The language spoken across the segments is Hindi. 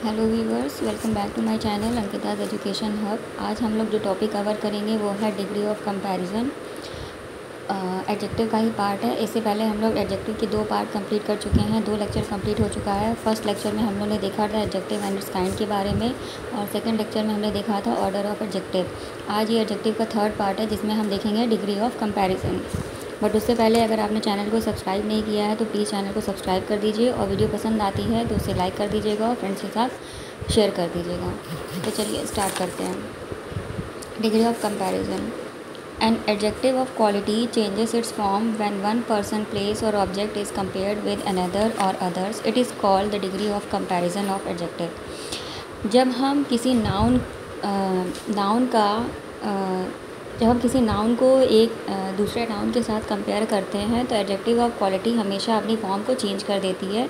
Hello viewers, welcome back to my channel Ankita's education hub. आज हम लोग जो टॉपिक कवर करेंगे वो है डिग्री ऑफ कंपैरिजन। एडजेक्टिव का ही पार्ट है। इससे पहले हम लोग एडजेक्टिव के 2 पार्ट कंप्लीट कर चुके हैं, 2 लेक्चर कंप्लीट हो चुका है। फर्स्ट लेक्चर में हम लोग ने देखा था एडजेक्टिव एंड इट्स काइंड के बारे में, और सेकंड लेक्चर में हमने देखा था ऑर्डर ऑफ एडजेक्टिव। आज ये एडजेक्टिव का थर्ड पार्ट है जिसमें हम देखेंगे डिग्री ऑफ कंपैरिजन। बट उससे पहले अगर आपने चैनल को सब्सक्राइब नहीं किया है तो प्लीज़ चैनल को सब्सक्राइब कर दीजिए, और वीडियो पसंद आती है तो उसे लाइक कर दीजिएगा और फ्रेंड्स के साथ शेयर कर दीजिएगा। तो चलिए स्टार्ट करते हैं। Degree of comparison. An adjective of quality changes its form when one person, place और object is compared with another और others. It is called the degree of comparison of adjective. जब हम किसी नाउन को एक दूसरे नाउन के साथ कंपेयर करते हैं तो एडजेक्टिव ऑफ क्वालिटी हमेशा अपनी फॉर्म को चेंज कर देती है।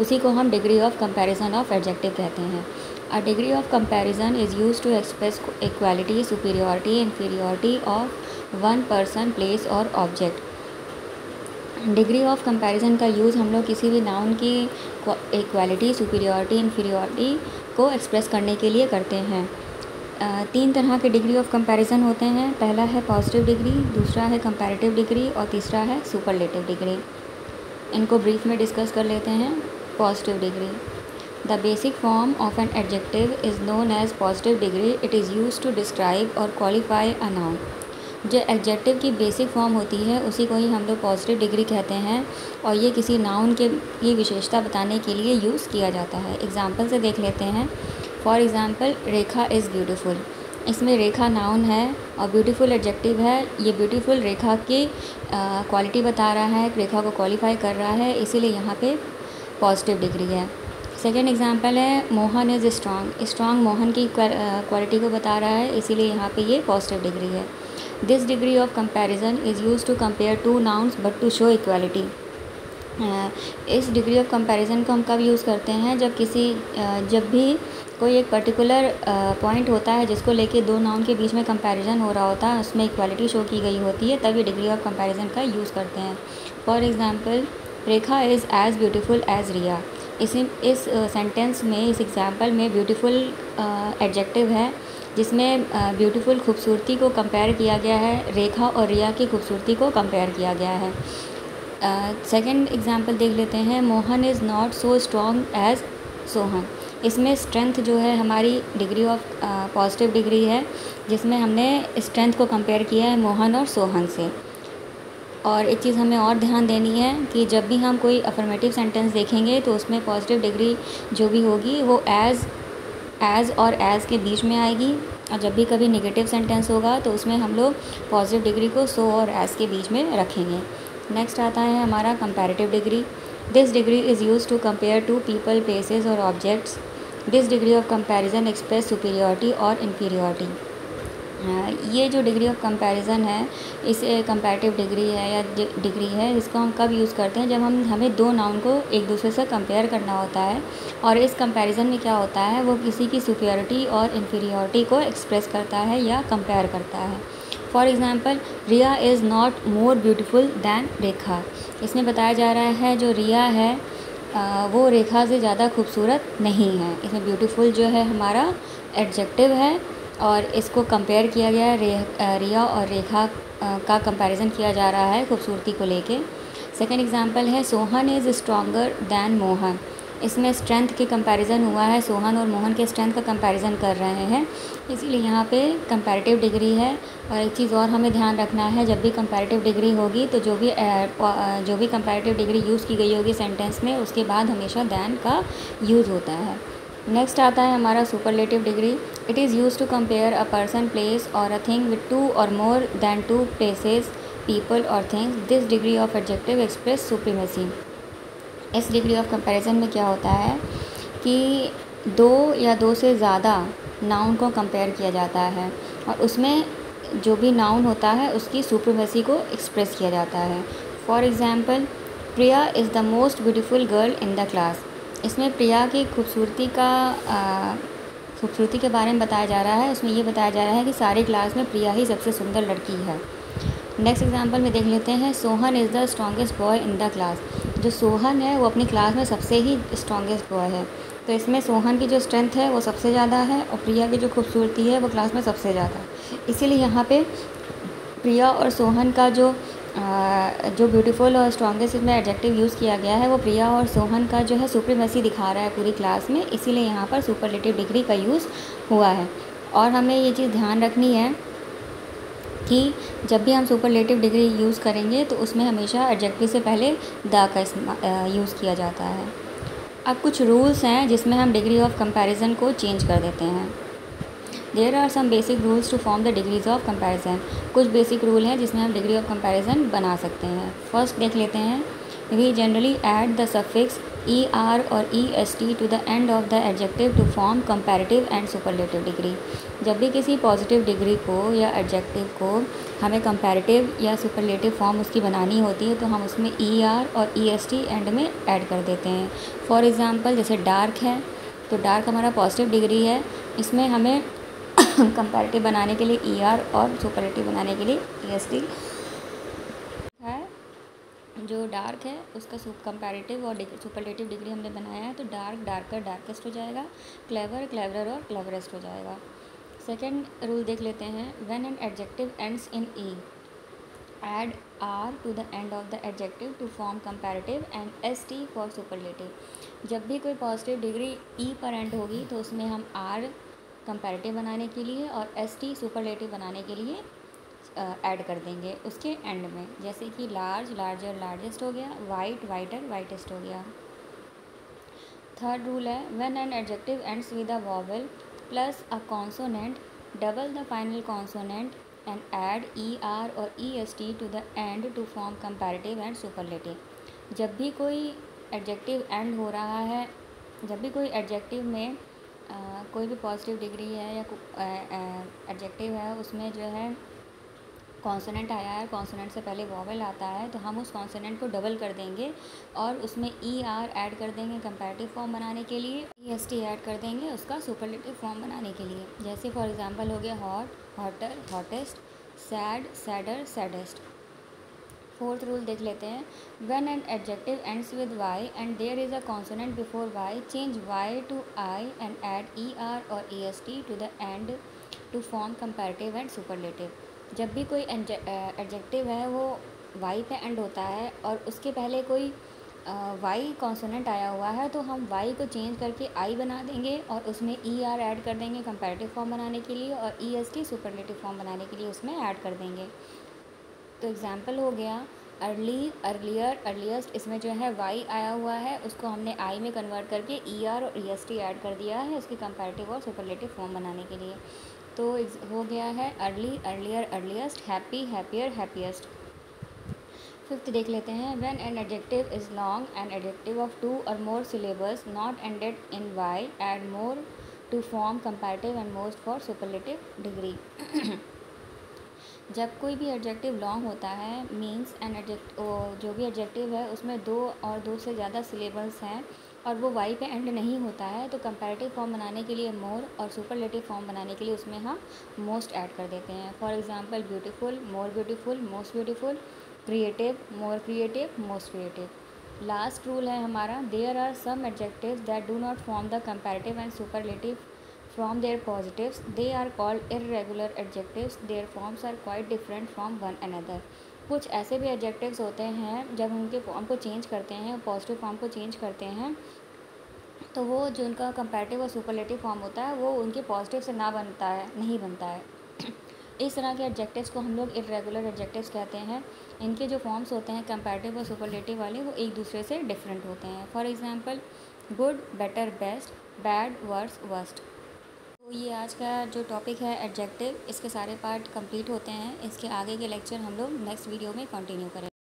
उसी को हम degree of comparison of adjective कहते हैं। A degree of comparison is used to express equality, superiority, inferiority of one person, place और ऑब्जेक्ट। डिग्री ऑफ कंपैरिजन का यूज़ हम लोग किसी भी नाउन की इक्वालिटी, सुपीरियॉरिटी, इन्फीरियॉरिटी को एक्सप्रेस करने के लिए करते हैं। 3 तरह के डिग्री ऑफ कंपैरिजन होते हैं। पहला है पॉजिटिव डिग्री, दूसरा है कंपैरेटिव डिग्री और तीसरा है सुपरलेटिव डिग्री। इनको ब्रीफ में डिस्कस कर लेते हैं। Positive degree. The basic form of an adjective is known as positive degree. It is used to describe और क्वालिफाई अ नाउन। जो एडजेक्टिव की बेसिक फॉर्म होती है उसी को ही हम लोग पॉजिटिव डिग्री कहते हैं, और ये किसी नाउन के की विशेषता बताने के लिए यूज़ किया जाता है। एग्जाम्पल से देख लेते हैं। For example, Rekha is beautiful. इसमें रेखा नाउन है और ब्यूटीफुल एडजेक्टिव है। ये ब्यूटीफुल रेखा की क्वालिटी बता रहा है, रेखा को क्वालिफाई कर रहा है, इसीलिए यहाँ पे पॉजिटिव डिग्री है। सेकेंड एग्जाम्पल है Mohan is strong. Strong Mohan की क्वालिटी को बता रहा है, इसीलिए यहाँ पे ये पॉजिटिव डिग्री है। This degree of comparison is used to compare 2 nouns but to show equality. इस डिग्री ऑफ कंपैरिजन को हम कब यूज़ करते हैं, जब भी कोई एक पर्टिकुलर पॉइंट होता है जिसको लेके 2 नाउन के बीच में कंपैरिजन हो रहा होता है, उसमें इक्वालिटी शो की गई होती है, तब ये डिग्री ऑफ कंपैरिजन का यूज़ करते हैं। For example, Rekha is as beautiful as Riya. इस सेंटेंस में, इस एग्जाम्पल में ब्यूटीफुल एडजेक्टिव है जिसमें ब्यूटीफुल खूबसूरती को कंपेयर किया गया है, रेखा और रिया की खूबसूरती को कंपेयर किया गया है। सेकेंड एग्जाम्पल देख लेते हैं। Mohan is not so strong as Sohan. इसमें स्ट्रेंथ जो है हमारी डिग्री ऑफ पॉजिटिव डिग्री है, जिसमें हमने स्ट्रेंथ को कंपेयर किया है मोहन और सोहन से। और एक चीज़ हमें और ध्यान देनी है कि जब भी हम कोई अफर्मेटिव सेंटेंस देखेंगे तो उसमें पॉजिटिव डिग्री जो भी होगी वो एज़ और एज़ के बीच में आएगी, और जब भी कभी नेगेटिव सेंटेंस होगा तो उसमें हम लोग पॉजिटिव डिग्री को सो और एज़ के बीच में रखेंगे। नेक्स्ट आता है हमारा comparative degree. This degree is used to compare 2 people, places और objects. This degree of comparison express superiority और इन्फीरियॉरिटी। ये जो डिग्री ऑफ कंपैरिजन है, इस कंपैरेटिव डिग्री है या डिग्री है, इसको हम कब यूज़ करते हैं, जब हमें 2 नाउन को एक दूसरे से कंपेयर करना होता है, और इस कंपैरिजन में क्या होता है, वो किसी की सुपीरियॉरिटी और इन्फीरियॉरिटी को एक्सप्रेस करता है या कंपेयर करता है। For example, Riya is not more beautiful than Rekha. इसमें बताया जा रहा है जो रिया है वो रेखा से ज़्यादा खूबसूरत नहीं है। इसमें ब्यूटीफुल जो है हमारा एडजेक्टिव है, और इसको कंपेयर किया गया है, रिया और रेखा का कंपैरिजन किया जा रहा है खूबसूरती को लेके। सेकेंड एग्जांपल है Sohan is stronger than Mohan. इसमें स्ट्रेंथ के कंपैरिजन हुआ है, सोहन और मोहन के स्ट्रेंथ का कंपैरिजन कर रहे हैं, इसीलिए यहाँ पे कंपैरेटिव डिग्री है। और एक चीज़ और हमें ध्यान रखना है, जब भी कंपैरेटिव डिग्री होगी तो जो भी कंपैरेटिव डिग्री यूज़ की गई होगी सेंटेंस में, उसके बाद हमेशा दैन का यूज़ होता है। नेक्स्ट आता है हमारा superlative degree. It is used to compare a person, place और अ थिंग विद 2 और मोर दैन 2 प्लेसेस, पीपल और things. This degree of adjective express supremacy. इस डिग्री ऑफ कंपैरिजन में क्या होता है कि 2 या 2 से ज़्यादा नाउन को कंपेयर किया जाता है, और उसमें जो भी नाउन होता है उसकी सुप्रीमेसी को एक्सप्रेस किया जाता है। For example, Priya is the most beautiful girl in the class. इसमें प्रिया की खूबसूरती के बारे में बताया जा रहा है। उसमें ये बताया जा रहा है कि सारी क्लास में प्रिया ही सबसे सुंदर लड़की है। नेक्स्ट एग्जांपल में देख लेते हैं। Sohan is the strongest boy in the class. जो सोहन है वो अपनी क्लास में सबसे ही स्ट्रॉन्गेस्ट बॉय है। तो इसमें सोहन की जो स्ट्रेंथ है वो सबसे ज़्यादा है और प्रिया की जो खूबसूरती है वो क्लास में सबसे ज़्यादा है। इसीलिए यहाँ पे प्रिया और सोहन का जो ब्यूटीफुल और स्ट्रॉन्गेस्ट इसमें एडजेक्टिव यूज़ किया गया है वो प्रिया और सोहन का जो है सुप्रीमेसी दिखा रहा है पूरी क्लास में, इसीलिए यहाँ पर सुपरलेटिव डिग्री का यूज़ हुआ है। और हमें ये चीज़ ध्यान रखनी है कि जब भी हम सुपरलेटिव डिग्री यूज़ करेंगे तो उसमें हमेशा एडजेक्टिव से पहले द का यूज़ किया जाता है। अब कुछ रूल्स हैं जिसमें हम डिग्री ऑफ कंपैरिजन को चेंज कर देते हैं। There are some basic rules to form the degrees of comparison. कुछ बेसिक रूल हैं जिसमें हम डिग्री ऑफ कंपैरिजन बना सकते हैं। फर्स्ट देख लेते हैं, we generally add the suffix ER और EST to the end of the adjective to form comparative and superlative degree. जब भी किसी पॉजिटिव डिग्री को या एडजेक्टिव को हमें कंपैरेटिव या सुपरलेटिव फॉर्म उसकी बनानी होती है तो हम उसमें ER और EST एंड में ऐड कर देते हैं। फॉर एग्ज़ाम्पल जैसे डार्क है तो डार्क हमारा पॉजिटिव डिग्री है, इसमें हमें कंपैरेटिव बनाने के लिए ER और सुपरलेटिव बनाने के लिए EST है। जो डार्क है उसका कंपैरेटिव और सुपरलेटिव डिग्री हमने बनाया है तो डार्क डार्कर डार्केस्ट हो जाएगा, क्लेवर क्लेवरर और क्लेवरेस्ट हो जाएगा। सेकेंड रूल देख लेते हैं, when an adjective ends in E add R to the end of the adjective to form comparative and ST for superlative। जब भी कोई पॉजिटिव डिग्री E पर एंड होगी तो उसमें हम R कंपैरेटिव बनाने के लिए और ST सुपरलेटिव बनाने के लिए ऐड कर देंगे उसके एंड में। जैसे कि लार्ज लार्जर लार्जेस्ट हो गया, वाइट वाइटर वाइटेस्ट हो गया। थर्ड रूल है, when an adjective ends with a vowel plus a consonant double the final consonant and add ER और EST to the end to form comparative and superlative. जब भी कोई एडजेक्टिव एंड हो रहा है, जब भी कोई एडजेक्टिव में कोई भी पॉजिटिव डिग्री है या एडजेक्टिव है उसमें जो है कॉन्सोनेंट आया है, कॉन्सोनेंट से पहले वॉवेल आता है तो हम उस कॉन्सोनेंट को डबल कर देंगे और उसमें ER ऐड कर देंगे कंपैरेटिव फॉर्म बनाने के लिए, EST ऐड कर देंगे उसका सुपरलेटिव फॉर्म बनाने के लिए। जैसे फॉर एग्जांपल हो गया hot hotter hottest, sad sadder saddest. Fourth rule देख लेते हैं, when an adjective ends with Y and there is a consonant before Y change Y to I and add ER और EST to the end to form comparative and superlative. जब भी कोई एडजेक्टिव है वो Y पे एंड होता है और उसके पहले कोई Y कॉन्सोनेंट आया हुआ है तो हम Y को चेंज करके I बना देंगे और उसमें ER ऐड कर देंगे कंपैरेटिव फॉर्म बनाने के लिए और EST सुपरलेटिव फॉर्म बनाने के लिए उसमें ऐड कर देंगे। तो एग्जांपल हो गया अर्ली अर्लियर अर्लीस्ट, इसमें जो है Y आया हुआ है उसको हमने I में कन्वर्ट करके ER और EST ऐड कर दिया है उसकी कंपैरेटिव और सुपरलेटिव फॉर्म बनाने के लिए। तो हो गया है early earlier earliest, happy happier happiest. Fifth देख लेते हैं, when an adjective is long an adjective of 2 और more syllables not ended in Y add more to form comparative and most for superlative degree. जब कोई भी एडजेक्टिव लॉन्ग होता है मीन्स एन जो भी एडजेक्टिव है उसमें 2 और 2 से ज़्यादा सिलेबल्स हैं और वो Y पे एंड नहीं होता है तो कंपैरेटिव फॉर्म बनाने के लिए मोर और सुपरलेटिव फॉर्म बनाने के लिए उसमें हम मोस्ट ऐड कर देते हैं। For example beautiful more beautiful most beautiful, creative more creative most creative. Last rule है हमारा, there are some adjectives that do not form the comparative and superlative from their positives, they are called irregular adjectives, their forms are quite different from one another। कुछ ऐसे भी एडजेक्टिव्स होते हैं जब उनके फॉर्म को चेंज करते हैं, पॉजिटिव फॉर्म को चेंज करते हैं तो वो जो उनका कंपैरेटिव और सुपरलेटिव फॉर्म होता है वो उनके पॉजिटिव से नहीं बनता है। इस तरह के एडजेक्टिव्स को हम लोग इर्रेगुलर एडजेक्टिव्स कहते हैं। इनके जो फॉर्म्स होते हैं कंपैरेटिव और सुपरलेटिव वाले वो एक दूसरे से डिफरेंट होते हैं। For example good better best, bad worse worst. तो ये आज का जो टॉपिक है एडजेक्टिव, इसके सारे पार्ट कंप्लीट होते हैं। इसके आगे के लेक्चर हम लोग नेक्स्ट वीडियो में कंटिन्यू करेंगे।